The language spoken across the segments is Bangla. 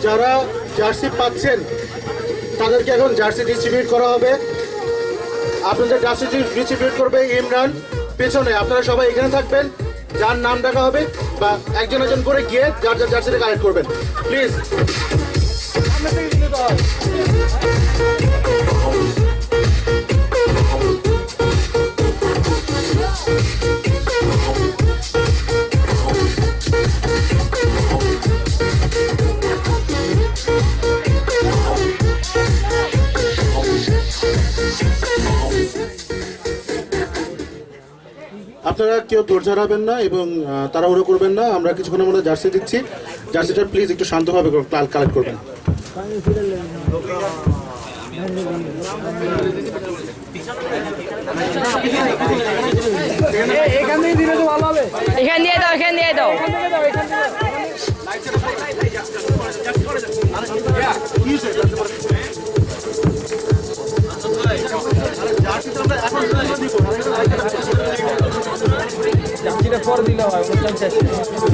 যারা জার্সি পাচ্ছেন তাদেরকে এখন জার্সি ডিস্ট্রিবিউট করা হবে। আপনাদের জার্সি ডিস্ট্রিবিউট করবে ইমরান পেছনে। আপনারা সবাই এখানে থাকবেন, যার নাম ডাকা হবে বা একজন একজন করে গিয়ে যার যার জার্সিটা কালেক্ট করবেন প্লিজ। আপনারা কেউ দৌড় ঝাড়াবেন না এবং তাড়াহুড়ো করবেন না। আমরা কিছুক্ষণের মধ্যে জার্সি দিচ্ছি, জার্সিটা প্লিজ একটু শান্তভাবে কালেক্ট করবেন। এখানে দিয়ে দাও, এখানে দিয়ে দাও।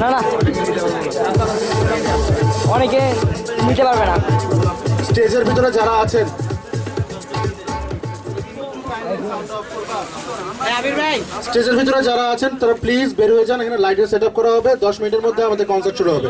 না না, অনেকে নিতে পারবে না। স্টেজের ভিতরে যারা আছেন, স্টেজের ভিতরে যারা আছেন তারা প্লিজ বের হয়ে যান। এখানে লাইটের সেট আপ করা হবে। 10 মিনিটের মধ্যে আমাদের কনসার্ট শুরু হবে।